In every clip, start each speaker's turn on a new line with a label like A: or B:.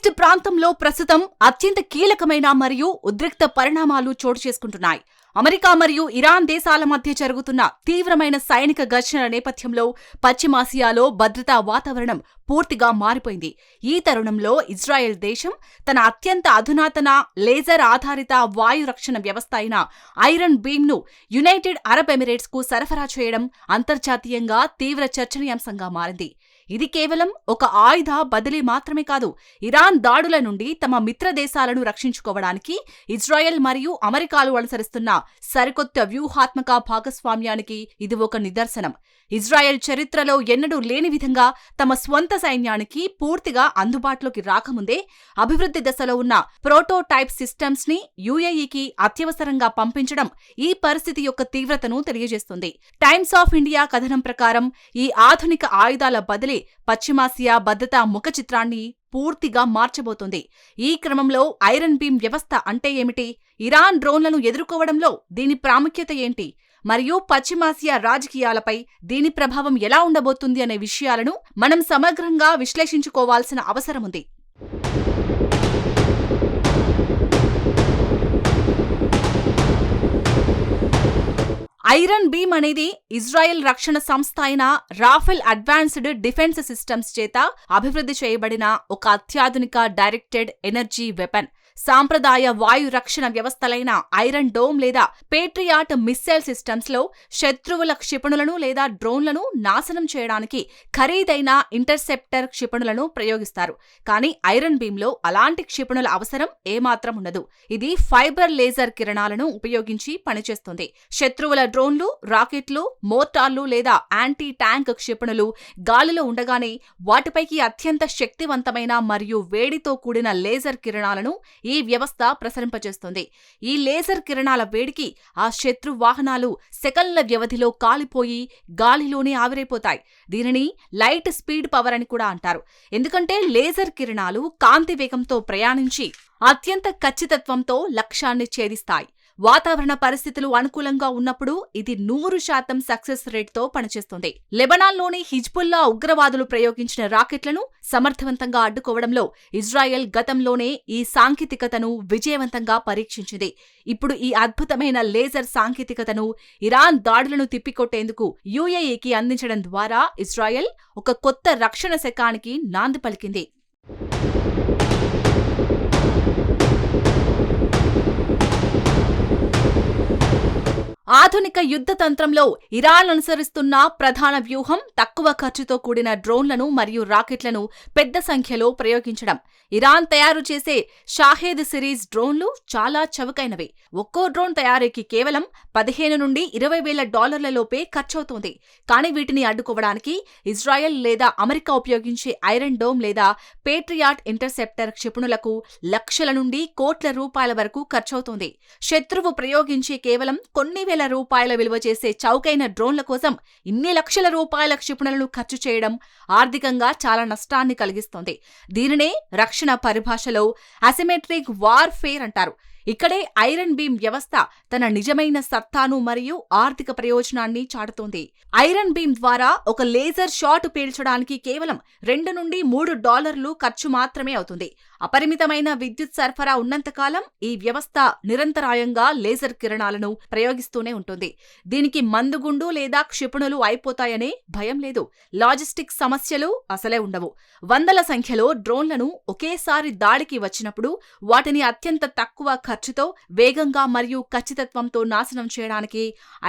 A: East ప్రాంతంలో ప్రస్తుతం అత్యంత కీలకమైన మరియు ఉద్రిక్త పరిణామాలు చోటు చేసుకుంటున్నాయి. అమెరికా మరియు ఇరాన్ దేశాల మధ్య జరుగుతున్న తీవ్రమైన సైనిక ఘర్షణల నేపథ్యంలో పశ్చిమాసియాలో భద్రతా వాతావరణం పూర్తిగా మారిపోయింది. ఈ తరుణంలో ఇజ్రాయెల్ దేశం తన అత్యంత అధునాతన లేజర్ ఆధారిత వాయు రక్షణ వ్యవస్థ అయిన ఐరన్ బీమ్ ను యునైటెడ్ అరబ్ ఎమిరేట్స్ కు సరఫరా చేయడం అంతర్జాతీయంగా తీవ్ర చర్చనీయాంశంగా మారింది. ఇది కేవలం ఒక ఆయుధ బదిలీ మాత్రమే కాదు, ఇరాన్ దాడుల నుండి తమ మిత్ర దేశాలను రక్షించుకోవడానికి ఇజ్రాయెల్ మరియు అమెరికాలు అనుసరిస్తున్న సరికొత్త వ్యూహాత్మక భాగస్వామ్యానికి ఇది ఒక నిదర్శనం. ఇజ్రాయెల్ చరిత్రలో ఎన్నడూ లేని విధంగా తమ స్వంత సైన్యానికి పూర్తిగా అందుబాటులోకి రాకముందే అభివృద్ధి దశలో ఉన్న ప్రోటోటైప్ సిస్టమ్స్ ని యుఏఈకి అత్యవసరంగా పంపించడం ఈ పరిస్థితి యొక్క తీవ్రతను తెలియజేస్తుంది. టైమ్స్ ఆఫ్ ఇండియా కథనం ప్రకారం ఈ ఆధునిక ఆయుధాల బదిలీ పశ్చిమాసియా భద్రతా ముఖ చిత్రాన్ని పూర్తిగా మార్చబోతోంది. ఈ క్రమంలో ఐరన్ బీమ్ వ్యవస్థ అంటే ఏమిటి, ఇరాన్ డ్రోన్లను ఎదుర్కోవడంలో దీని ప్రాముఖ్యత ఏంటి, మరియు పశ్చిమాసియా రాజకీయాలపై దీని ప్రభావం ఎలా ఉండబోతుంది అనే విషయాలను మనం సమగ్రంగా విశ్లేషించుకోవాల్సిన అవసరముంది. ఐరన్ బీమ్ అనేది ఇజ్రాయెల్ రక్షణ సంస్థ అయిన రాఫెల్ అడ్వాన్స్డ్ డిఫెన్స్ సిస్టమ్స్ చేత అభివృద్ధి చేయబడిన ఒక అత్యాధునిక డైరెక్టెడ్ ఎనర్జీ వెపన్. సాంప్రదాయ వాయు రక్షణ వ్యవస్థలైన ఐరన్ డోమ్ లేదా పేట్రియాట్ మిస్సైల్ సిస్టమ్స్ లో శత్రువుల క్షిపణులను లేదా డ్రోన్లను నాశనం చేయడానికి ఖరీదైన ఇంటర్సెప్టర్ క్షిపణులను ప్రయోగిస్తారు. కానీ ఐరన్ బీమ్ లో అలాంటి క్షిపణుల అవసరం ఏమాత్రం ఉండదు. ఇది ఫైబర్ లేజర్ కిరణాలను ఉపయోగించి పనిచేస్తుంది. శత్రువుల డ్రోన్లు, రాకెట్లు, మోర్టార్లు లేదా యాంటీ ట్యాంక్ క్షిపణులు గాలిలో ఉండగానే వాటిపైకి అత్యంత శక్తివంతమైన మరియు వేడితో కూడిన లేజర్ కిరణాలను ఈ వ్యవస్థ ప్రసరింపచేస్తుంది. ఈ లేజర్ కిరణాల వేడికి ఆ శత్రు వాహనాలు సెకన్ల వ్యవధిలో కాలిపోయి గాలిలోనే ఆవిరైపోతాయి. దీనిని లైట్ స్పీడ్ పవర్ అని కూడా అంటారు. ఎందుకంటే లేజర్ కిరణాలు కాంతి వేగంతో ప్రయాణించి అత్యంత ఖచ్చితత్వంతో లక్ష్యాన్ని ఛేదిస్తాయి. వాతావరణ పరిస్థితులు అనుకూలంగా ఉన్నప్పుడు ఇది 100% సక్సెస్ రేట్తో పనిచేస్తుంది. లెబనాన్లోని హిజ్బుల్లా ఉగ్రవాదులు ప్రయోగించిన రాకెట్లను సమర్థవంతంగా అడ్డుకోవడంలో ఇజ్రాయెల్ గతంలోనే ఈ సాంకేతికతను విజయవంతంగా పరీక్షించింది. ఇప్పుడు ఈ అద్భుతమైన లేజర్ సాంకేతికతను ఇరాన్ దాడులను తిప్పికొట్టేందుకు యుఏఈకి అందించడం ద్వారా ఇజ్రాయెల్ ఒక కొత్త రక్షణ శకానికి నాంది పలికింది. ఆధునిక యుద్ధ తంత్రంలో ఇరాన్ అనుసరిస్తున్న ప్రధాన వ్యూహం తక్కువ ఖర్చుతో కూడిన డ్రోన్లను మరియు రాకెట్లను పెద్ద సంఖ్యలో ప్రయోగించడం. ఇరాన్ తయారు చేసే షాహేద్ సిరీస్ డ్రోన్లు చాలా చవకైనవి. ఒక్కో డ్రోన్ తయారీకి కేవలం 15 నుండి 20 వేల డాలర్ల లోపే ఖర్చవుతోంది. కానీ వీటిని అడ్డుకోవడానికి ఇజ్రాయెల్ లేదా అమెరికా ఉపయోగించే ఐరన్ డోమ్ లేదా పేట్రియాట్ ఇంటర్సెప్టర్ క్షిపణులకు లక్షల నుండి కోట్ల రూపాయల వరకు ఖర్చవుతోంది. శత్రువు ప్రయోగించే కేవలం కొన్ని వేల రూపాయల విలువ చేసే చౌకైన డ్రోన్ల కోసం ఇన్ని లక్షల రూపాయల క్షిపణులను ఖర్చు చేయడం ఆర్థికంగా చాలా నష్టాన్ని కలిగిస్తోంది. దీనినే రక్షణ పరిభాషలో అసిమెట్రిక్ వార్ఫేర్ అంటారు. ఇక్కడే ఐరన్ బీమ్ వ్యవస్థ తన నిజమైన సత్తాను మరియు ఆర్థిక ప్రయోజనాన్ని చాటుతోంది. ఐరన్ బీమ్ ద్వారా ఒక లేజర్ షాట్ పేల్చడానికి కేవలం $2 నుండి $3 ఖర్చు మాత్రమే అవుతుంది. అపరిమితమైన విద్యుత్ సరఫరా ఉన్నంతకాలం ఈ వ్యవస్థ నిరంతరాయంగా లేజర్ కిరణాలను ప్రయోగిస్తూనే ఉంటుంది. దీనికి మందుగుండు లేదా క్షిపణులు అయిపోతాయనే భయం లేదు. లాజిస్టిక్ సమస్యలు అసలే ఉండవు. వందల సంఖ్యలో డ్రోన్లను ఒకేసారి దాడికి వచ్చినప్పుడు వాటిని అత్యంత తక్కువ ఖర్చుతో వేగంగా మరియు ఖచ్చితత్వంతో నాశనం చేయడానికి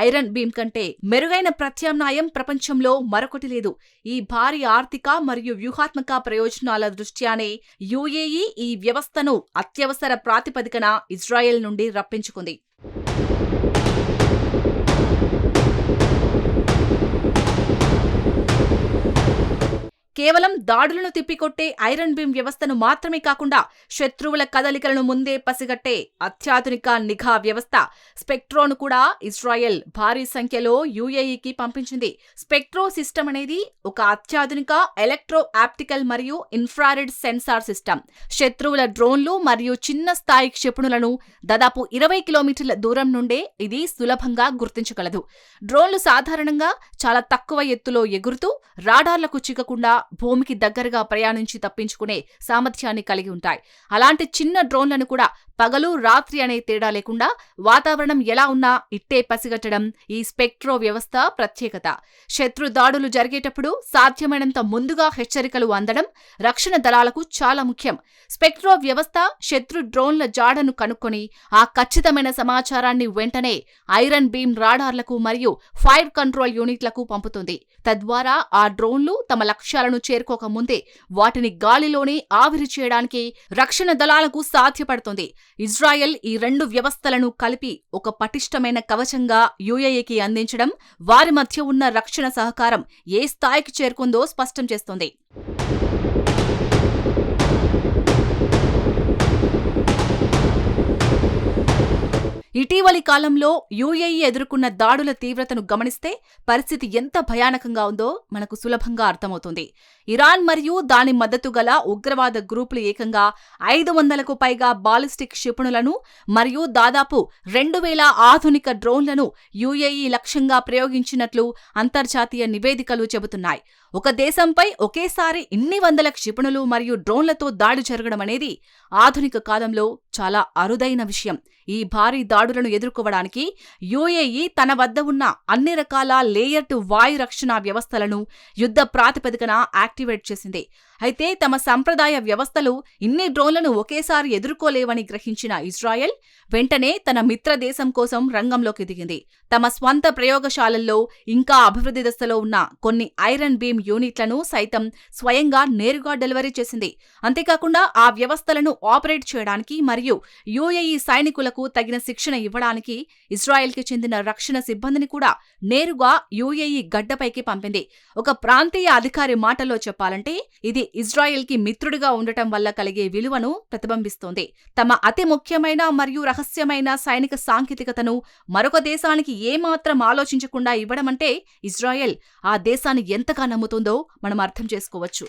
A: ఐరన్ బీమ్ కంటే మెరుగైన ప్రత్యామ్నాయం ప్రపంచంలో మరొకటి లేదు. ఈ భారీ ఆర్థిక మరియు వ్యూహాత్మక ప్రయోజనాల దృష్ట్యానే యుఏఈ ఈ వ్యవస్థను అత్యవసర ప్రాతిపదికన ఇజ్రాయెల్ నుండి రప్పించుకుంది. కేవలం దాడులను తిప్పికొట్టే ఐరన్ బీమ్ వ్యవస్థను మాత్రమే కాకుండా శత్రువుల కదలికలను ముందే పసిగట్టే అత్యాధునిక నిఘా వ్యవస్థ స్పెక్ట్రోను కూడా ఇజ్రాయెల్ భారీ సంఖ్యలో యుఏఈకి పంపించింది. స్పెక్ట్రో సిస్టమ్ అనేది ఒక అత్యాధునిక ఎలక్ట్రో ఆప్టికల్ మరియు ఇన్ఫ్రారెడ్ సెన్సార్ సిస్టమ్. శత్రువుల డ్రోన్లు మరియు చిన్న స్థాయి క్షిపణులను దాదాపు 20 కిలోమీటర్ల దూరం నుండే ఇది సులభంగా గుర్తించగలదు. డ్రోన్లు సాధారణంగా చాలా తక్కువ ఎత్తులో ఎగురుతూ రాడార్లకు చిక్కకుండా భూమికి దగ్గరగా ప్రయాణించి తప్పించుకునే సామర్థ్యాన్ని కలిగి ఉంటాయి. అలాంటి చిన్న డ్రోన్లను కూడా పగలు రాత్రి అనే తేడా లేకుండా వాతావరణం ఎలా ఉన్నా ఇట్టే పసిగట్టడం ఈ స్పెక్ట్రో వ్యవస్థ ప్రత్యేకత. శత్రు దాడులు జరిగేటప్పుడు సాధ్యమైనంత ముందుగా హెచ్చరికలు అందడం రక్షణ దళాలకు చాలా ముఖ్యం. స్పెక్ట్రో వ్యవస్థ శత్రు డ్రోన్ల జాడను కనుక్కొని ఆ ఖచ్చితమైన సమాచారాన్ని వెంటనే ఐరన్ బీమ్ రాడార్లకు మరియు ఫైర్ కంట్రోల్ యూనిట్లకు పంపుతుంది. తద్వారా ఆ డ్రోన్లు తమ లక్ష్యాలను చేరుకోకముందే వాటిని గాలిలోనే ఆవిరి చేయడానికి రక్షణ దళాలకు సాధ్యపడుతుంది. ఇజ్రాయెల్ ఈ రెండు వ్యవస్థలను కలిపి ఒక పటిష్టమైన కవచంగా యూఏఈకి అందించడం వారి మధ్య ఉన్న రక్షణ సహకారం ఏ స్థాయికి చేరుకుందో స్పష్టం చేస్తోంది. ఇటీవలి కాలంలో యూఏఈ ఎదుర్కొన్న దాడుల తీవ్రతను గమనిస్తే పరిస్థితి ఎంత భయానకంగా ఉందో మనకు సులభంగా అర్థమవుతుంది. ఇరాన్ మరియు దాని మద్దతు గల ఉగ్రవాద గ్రూపులు ఏకంగా 500కు పైగా బాలిస్టిక్ క్షిపణులను మరియు దాదాపు 2000 ఆధునిక డ్రోన్లను యూఏఈ లక్ష్యంగా ప్రయోగించినట్లు అంతర్జాతీయ నివేదికలు చెబుతున్నాయి. ఒక దేశంపై ఒకేసారి ఇన్ని వందల క్షిపణులు మరియు డ్రోన్లతో దాడి జరగడం అనేది ఆధునిక కాలంలో చాలా అరుదైన విషయం. ఈ భారీ దాడులను ఎదుర్కోవడానికి యూఏఈ తన వద్ద ఉన్న అన్ని రకాల లేయర్డ్ వాయు రక్షణ వ్యవస్థలను యుద్ధ ప్రాతిపదికన యాక్టివేట్ చేసింది. అయితే తమ సంప్రదాయ వ్యవస్థలు ఇన్ని డ్రోన్లను ఒకేసారి ఎదుర్కోలేవని గ్రహించిన ఇజ్రాయెల్ వెంటనే తన మిత్ర దేశం కోసం రంగంలోకి దిగింది. తమ స్వంత ప్రయోగశాలల్లో ఇంకా అభివృద్ధి దశలో ఉన్న కొన్ని ఐరన్ బీమ్ యూనిట్లను సైతం స్వయంగా నేరుగా డెలివరీ చేసింది. అంతేకాకుండా ఆ వ్యవస్థలను ఆపరేట్ చేయడానికి మరియు యూఏఈ సైనికులకు తగిన శిక్షణ ఇవ్వడానికి ఇజ్రాయెల్కి చెందిన రక్షణ సిబ్బందిని కూడా నేరుగా యూఏఈ గడ్డపైకి పంపింది. ఒక ప్రాంతీయ అధికారి మాటల్లో చెప్పాలంటే ఇది ఇజ్రాయెల్కి మిత్రుడిగా ఉండటం వల్ల కలిగే విలువను ప్రతిబింబిస్తోంది. తమ అతి ముఖ్యమైన మరియు రహస్యమైన సైనిక సాంకేతికతను మరొక దేశానికి ఏమాత్రం ఆలోచించకుండా ఇవ్వడమంటే ఇజ్రాయెల్ ఆ దేశాన్ని ఎంతగా నమ్ముతుందో మనం అర్థం చేసుకోవచ్చు.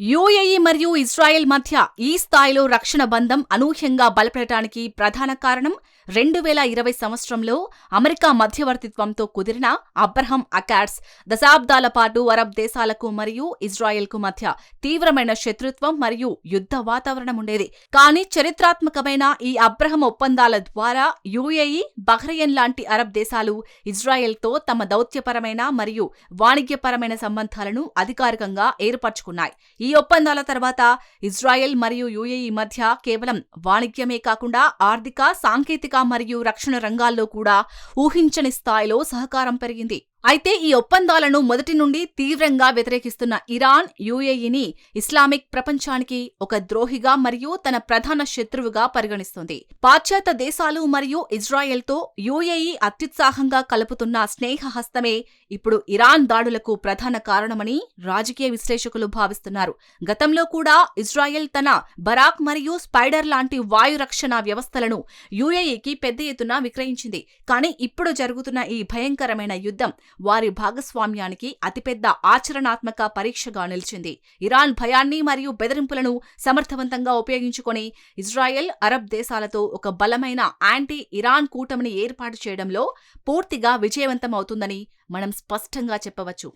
A: యూఏఈ మరియు ఇజ్రాయెల్ మధ్య ఈ స్థాయిలో రక్షణ బంధం అనూహ్యంగా బలపడటానికి ప్రధాన కారణం 2020 సంవత్సరంలో అమెరికా మధ్యవర్తిత్వంతో కుదిరిన అబ్రహం అకార్డ్స్. దశాబ్దాల పాటు అరబ్ దేశాలకు మరియు ఇజ్రాయెల్కు మధ్య తీవ్రమైన శత్రుత్వం మరియు యుద్ధ వాతావరణం ఉండేది. కానీ చరిత్రాత్మకమైన ఈ అబ్రహం ఒప్పందాల ద్వారా యూఏఈ, బహ్రెయిన్ లాంటి అరబ్ దేశాలు ఇజ్రాయెల్తో తమ దౌత్యపరమైన మరియు వాణిజ్యపరమైన సంబంధాలను అధికారికంగా ఏర్పరచుకున్నాయి. ఈ ఒప్పందాల తర్వాత ఇజ్రాయెల్ మరియు యూఏఈ మధ్య కేవలం వాణిజ్యమే కాకుండా ఆర్థిక, సాంకేతిక మరియు రక్షణ రంగాల్లో కూడా ఊహించని స్థాయిలో సహకారం పెరిగింది. అయితే ఈ ఒప్పందాలను మొదటి నుండి తీవ్రంగా వ్యతిరేకిస్తున్న ఇరాన్ యూఏఈని ఇస్లామిక్ ప్రపంచానికి ఒక ద్రోహిగా మరియు తన ప్రధాన శత్రువుగా పరిగణిస్తుంది. పాశ్చాత్య దేశాలు మరియు ఇజ్రాయెల్తో యూఏఈ అత్యుత్సాహంగా కలుపుతున్న స్నేహహస్తమే ఇప్పుడు ఇరాన్ దాడులకు ప్రధాన కారణమని రాజకీయ విశ్లేషకులు భావిస్తున్నారు. గతంలో కూడా ఇజ్రాయెల్ తన బరాక్ మరియు స్పైడర్ లాంటి వాయు రక్షణ వ్యవస్థలను యూఏఈకి పెద్ద ఎత్తున విక్రయించింది. కానీ ఇప్పుడు జరుగుతున్న ఈ భయంకరమైన యుద్ధం వారి భాగస్వామ్యానికి అతిపెద్ద ఆచరణాత్మక పరీక్షగా నిలిచింది. ఇరాన్ భయాన్ని మరియు బెదిరింపులను సమర్థవంతంగా ఉపయోగించుకొని ఇజ్రాయెల్ అరబ్ దేశాలతో ఒక బలమైన యాంటీ ఇరాన్ కూటమిని ఏర్పాటు చేయడంలో పూర్తిగా విజయవంతమవుతుందని మనం స్పష్టంగా చెప్పవచ్చు.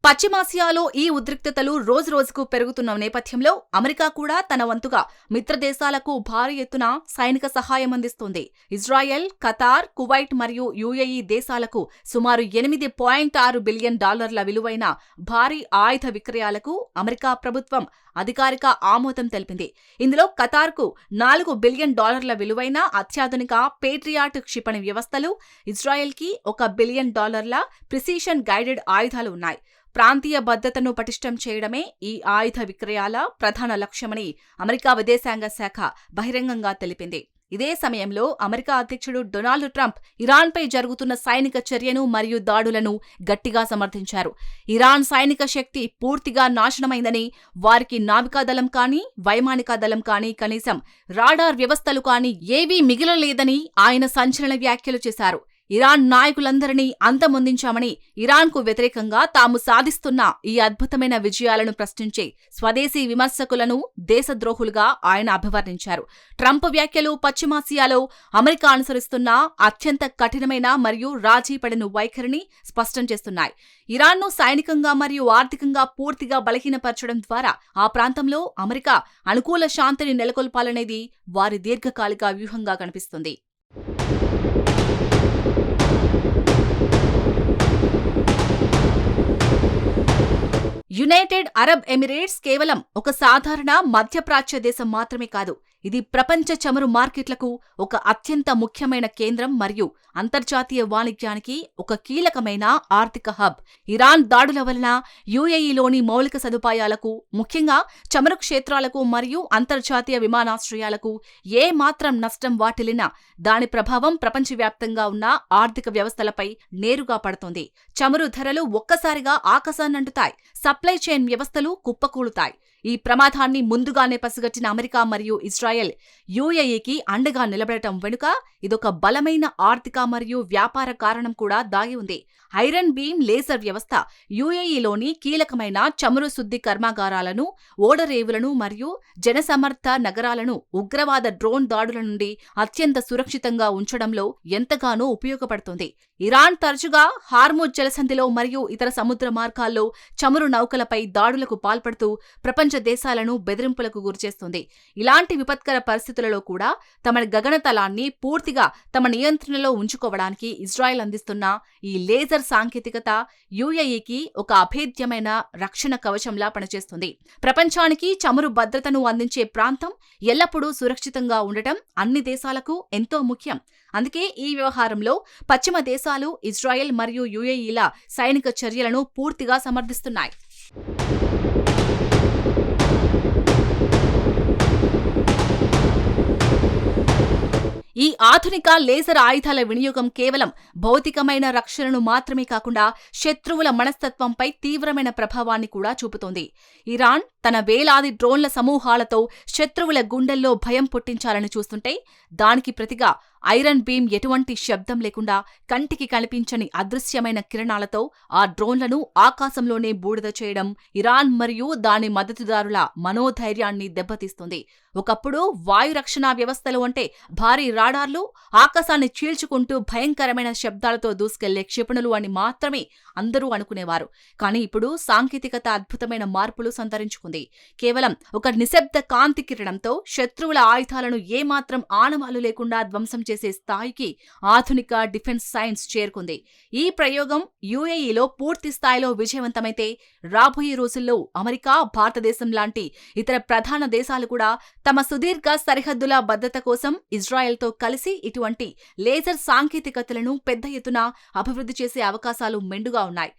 A: పశ్చిమాసియాలో ఈ ఉద్రిక్తతలు రోజురోజుకు పెరుగుతున్న నేపథ్యంలో అమెరికా కూడా తన వంతుగా మిత్రదేశాలకు భారీ ఎత్తున సైనిక సహాయం అందిస్తోంది. ఇజ్రాయెల్, ఖతార్, కువైట్ మరియు యూఏఈ దేశాలకు సుమారు $8.6 బిలియన్ విలువైన భారీ ఆయుధ విక్రయాలకు అమెరికా ప్రభుత్వం అధికారిక ఆమోదం తెలిపింది. ఇందులో ఖతార్కు $4 బిలియన్ విలువైన అత్యాధునిక పేట్రియాట్ క్షిపణి వ్యవస్థలు, ఇజ్రాయెల్కి $1 బిలియన్ ప్రిసిషన్ గైడెడ్ ఆయుధాలు ఉన్నాయి. ప్రాంతీయ భద్రతను పటిష్టం చేయడమే ఈ ఆయుధ విక్రయాల ప్రధాన లక్ష్యమని అమెరికా విదేశాంగ శాఖ బహిరంగంగా తెలిపింది. ఇదే సమయంలో అమెరికా అధ్యక్షుడు డొనాల్డ్ ట్రంప్ ఇరాన్పై జరుగుతున్న సైనిక చర్యను మరియు దాడులను గట్టిగా సమర్థించారు. ఇరాన్ సైనిక శక్తి పూర్తిగా నాశనమైందని, వారికి నావికాదళం కానీ, వైమానిక దళం కానీ, కనీసం రాడార్ వ్యవస్థలు కానీ ఏవీ మిగిలలేదని ఆయన సంచలన వ్యాఖ్యలు చేశారు. ఇరాన్ నాయకులందరినీ అంతమొందించామని, ఇరాన్కు వ్యతిరేకంగా తాము సాధిస్తున్న ఈ అద్భుతమైన విజయాలను ప్రశ్నించే స్వదేశీ విమర్శకులను దేశద్రోహులుగా ఆయన అభివర్ణించారు. ట్రంప్ వ్యాఖ్యలు పశ్చిమాసియాలో అమెరికా అనుసరిస్తున్న అత్యంత కఠినమైన మరియు రాజీపడిన వైఖరిని స్పష్టం చేస్తున్నాయి. ఇరాన్ను సైనికంగా మరియు ఆర్థికంగా పూర్తిగా బలహీనపరచడం ద్వారా ఆ ప్రాంతంలో అమెరికా అనుకూల శాంతిని నెలకొల్పాలనేది వారి దీర్ఘకాలిక వ్యూహంగా కనిపిస్తుంది. యునైటెడ్ అరబ్ ఎమిరేట్స్ కేవలం ఒక సాధారణ మధ్యప్రాచ్య దేశం మాత్రమే కాదు, ఇది ప్రపంచ చమురు మార్కెట్లకు ఒక అత్యంత ముఖ్యమైన కేంద్రం మరియు అంతర్జాతీయ వాణిజ్యానికి ఒక కీలకమైన ఆర్థిక హబ్. ఇరాన్ దాడుల వలన యుఏఈలోని మౌలిక సదుపాయాలకు, ముఖ్యంగా చమురు క్షేత్రాలకు మరియు అంతర్జాతీయ విమానాశ్రయాలకు ఏ మాత్రం నష్టం వాటిల్లినా దాని ప్రభావం ప్రపంచవ్యాప్తంగా ఉన్న ఆర్థిక వ్యవస్థలపై నేరుగా పడుతుంది. చమురు ధరలు ఒక్కసారిగా ఆకాశాన్నంటుతాయి, సప్లై చైన్ వ్యవస్థలు కుప్పకూలుతాయి. ఈ ప్రమాదాన్ని ముందుగానే పసిగట్టిన అమెరికా మరియు ఇజ్రాయెల్ యుఏఈకి అండగా నిలబడటం వెనుక ఇదొక బలమైన ఆర్థిక మరియు వ్యాపార కారణం కూడా దాగి ఉంది. ఐరన్ బీమ్ లేజర్ వ్యవస్థ యుఏఈలోని కీలకమైన చమురు శుద్ధి కర్మాగారాలను, ఓడరేవులను మరియు జనసమర్థ నగరాలను ఉగ్రవాద డ్రోన్ దాడుల నుండి అత్యంత సురక్షితంగా ఉంచడంలో ఎంతగానో ఉపయోగపడుతుంది. ఇరాన్ తరచుగా హార్ముజ్ జలసంధిలో మరియు ఇతర సముద్ర మార్గాల్లో చమురు నౌకలపై దాడులకు పాల్పడుతూ ప్రపంచ దేశాలను బెదిరింపులకు గురిచేస్తుంది. ఇలాంటి విపత్కర పరిస్థితులలో కూడా తమ గగనతలాన్ని పూర్తిగా తమ నియంత్రణలో ఉంచుకోవడానికి ఇజ్రాయెల్ అందిస్తున్న ఈ లేజర్ సాంకేతికత యుఏఈకి ఒక అభేద్యమైన రక్షణ కవచంలా పనిచేస్తుంది. ప్రపంచానికి చమురు భద్రతను అందించే ప్రాంతం ఎల్లప్పుడూ సురక్షితంగా ఉండటం అన్ని దేశాలకు ఎంతో ముఖ్యం. అందుకే ఈ వ్యవహారంలో పశ్చిమ దేశాలు ఇజ్రాయెల్ మరియు యుఏఈల సైనిక చర్యలను పూర్తిగా సమర్థిస్తున్నాయి. ఈ ఆధునిక లేజర్ ఆయుధాల వినియోగం కేవలం భౌతికమైన రక్షణను మాత్రమే కాకుండా శత్రువుల మనస్తత్వంపై తీవ్రమైన ప్రభావాన్ని కూడా చూపుతోంది. ఇరాన్ తన వేలాది డ్రోన్ల సమూహాలతో శత్రువుల గుండెల్లో భయం పుట్టించాలని చూస్తుంటే, దానికి ప్రతిగా ఐరన్ బీమ్ ఎటువంటి శబ్దం లేకుండా కంటికి కనిపించని అదృశ్యమైన కిరణాలతో ఆ డ్రోన్లను ఆకాశంలోనే బూడిద చేయడం ఇరాన్ మరియు దాని మద్దతుదారుల మనోధైర్యాన్ని దెబ్బతీస్తుంది. ఒకప్పుడు వాయురక్షణ వ్యవస్థలు అంటే భారీ రాడార్లు, ఆకాశాన్ని చీల్చుకుంటూ భయంకరమైన శబ్దాలతో దూసుకెళ్లే క్షిపణులు అని మాత్రమే అందరూ అనుకునేవారు. కానీ ఇప్పుడు సాంకేతికత అద్భుతమైన మార్పులు సంతరించుకుంది. కేవలం ఒక నిశ్శబ్ద కాంతి కిరణంతో శత్రువుల ఆయుధాలను ఏమాత్రం ఆనవాలు లేకుండా ధ్వంసం చేసే స్థాయికి ఆధునిక డిఫెన్స్ సైన్స్ చేరుకుంది. ఈ ప్రయోగం యుఏఈలో పూర్తి స్థాయిలో విజయవంతమైతే రాబోయే రోజుల్లో అమెరికా, భారతదేశం లాంటి ఇతర ప్రధాన దేశాలు కూడా తమ సుదీర్ఘ సరిహద్దుల భద్రత కోసం ఇజ్రాయెల్తో కలిసి ఇటువంటి లేజర్ సాంకేతికతలను పెద్ద ఎత్తున అభివృద్ధి చేసే అవకాశాలు మెండుగా ఉన్నాయి.